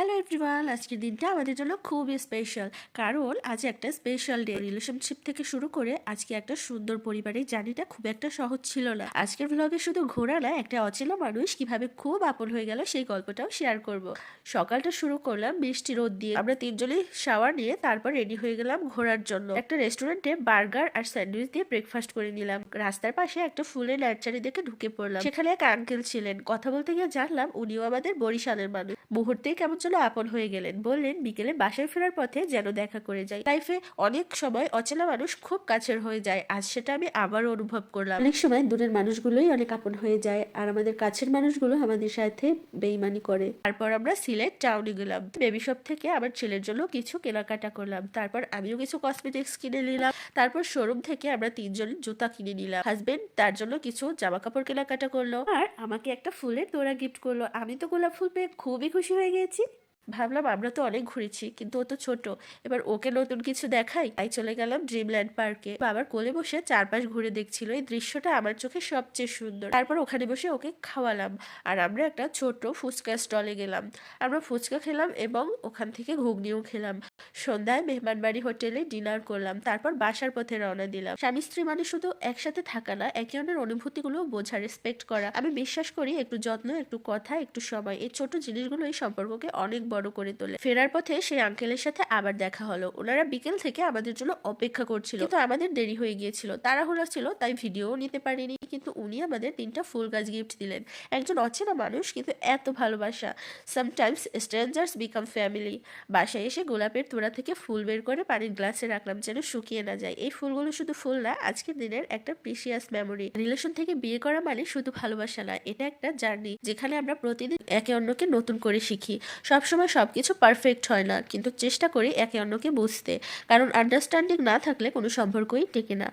Hello everyone, আজকের দিনটা আমাদের জন্য খুবই স্পেশাল। কারণ আজ একটা স্পেশাল ডে। রিলেশনশিপ থেকে শুরু করে আজকে একটা সুন্দর পরিবারের জার্নিটা খুব একটা সহজ ছিল না। আজকের ভ্লগে শুধু ঘোরা না, একটা অচেনা মানুষ কিভাবে খুব আপন হয়ে গেল সেই গল্পটাও শেয়ার করব। সকালটা শুরু করলাম মিষ্টি রোদ দিয়ে। আমরা তিনজনই শাওয়ার নিয়ে তারপর রেডি হয়ে গেলাম ঘোরার জন্য। একটা রেস্টুরেন্টে বার্গার আর স্যান্ডউইচ দিয়ে ব্রেকফাস্ট করে নিলাম। রাস্তার পাশে একটা ফুলের নার্সারি দেখে ঢুকে পড়লাম। সেখানে এক আঙ্কেল ছিলেন। কথা বলতে গিয়ে জানলাম উনিও আমাদের বরিশালের মানুষ। মুহূর্তেই কেমন যেন আপন হয়ে গেলেন। বললেন বিকেলে বাসায় ফেরার পথে যেন দেখা করে যাই। লাইফে অনেক সময় অচেনা মানুষ খুব কাছের হয়ে যায়, আজ সেটা আমি আবারও অনুভব করলাম। অনেক সময় দূরের মানুষগুলোই অনেক আপন হয়ে যায়, আর আমাদের কাছের মানুষগুলো আমাদের সাথে বেইমানি করে। তারপর আমরা সিলেট টাউনে গেলাম। বেবি শপ থেকে আমার ছেলের জন্য কিছু কেনাকাটা করলাম। তারপর আমিও কিছু কসমেটিক্স কিনে নিলাম। তারপর শোরুম থেকে আমরা তিনজন জুতা কিনে নিলাম। হাজবেন্ড তার জন্য কিছু জামা কাপড় কেনাকাটা করলো, আর আমাকে একটা ফুলের তোড়া গিফট করলো। আমি তো গোলাপ ফুল পেয়ে খুবই খুশি হয়ে গেছি। ভাবলাম আমরা তো অনেক ঘুরেছি, কিন্তু ও তো ছোট, এবার ওকে নতুন কিছু দেখাই। তাই চলে গেলাম ড্রিমল্যান্ড পার্কে। বাবার কোলে বসে চারপাশ ঘুরে দেখছিল। এই দৃশ্যটা আমার চোখে সবচেয়ে সুন্দর। তারপর ওখানে বসে ওকে খাওয়ালাম, আর আমরা একটা ছোট ফুচকা স্টলে গেলাম। আমরা ফুচকা খেলাম এবং ওখান থেকে ঘুগনিও খেলাম। সন্ধ্যায় মেহমানবাড়ি হোটেলে ডিনার করলাম। তারপর বাসার পথে রওনা দিলাম। স্বামী স্ত্রী মানে শুধু একসাথে থাকা না, একে অন্যের অনুভূতিগুলো বোঝা, রেসপেক্ট করা। আমি বিশ্বাস করি একটু যত্ন, একটু কথা, একটু সময়, এই ছোট জিনিসগুলো এই সম্পর্ককে অনেক বড় করে তোলে। ফেরার পথে সেই আঙ্কেলের সাথে আবার দেখা হলো। ওনারা বিকেল থেকে আমাদের জন্য অপেক্ষা করছিল, কিন্তু আমাদের দেরি হয়ে গিয়েছিল, তাড়াহুড়া ছিল, তাই ভিডিও নিতে পারিনি। কিন্তু উনি আমাদের 3টা ফুল গাছ গিফট দিলেন। একজন অচেনা মানুষ, কিন্তু এত ভালোবাসা। Sometimes strangers become family. বাসায় এসে গোলাপের তোড়া থেকে ফুল বের করে পানির গ্লাসে রাখলাম যেন শুকিয়ে না যায়। এই ফুলগুলো শুধু ফুল না, আজকের দিনের একটা প্রিসিয়াস মেমোরি। রিলেশন থেকে বিয়ে করা মানে শুধু ভালোবাসা না, এটা একটা জার্নি, যেখানে আমরা প্রতিদিন একে অন্যকে নতুন করে শিখি। সবসময় সবকিছু পারফেক্ট হয় না, কিন্তু চেষ্টা করি একে অন্যকে বুঝতে, কারণ আন্ডারস্ট্যান্ডিং না থাকলে কোনো সম্পর্কই টেকে না।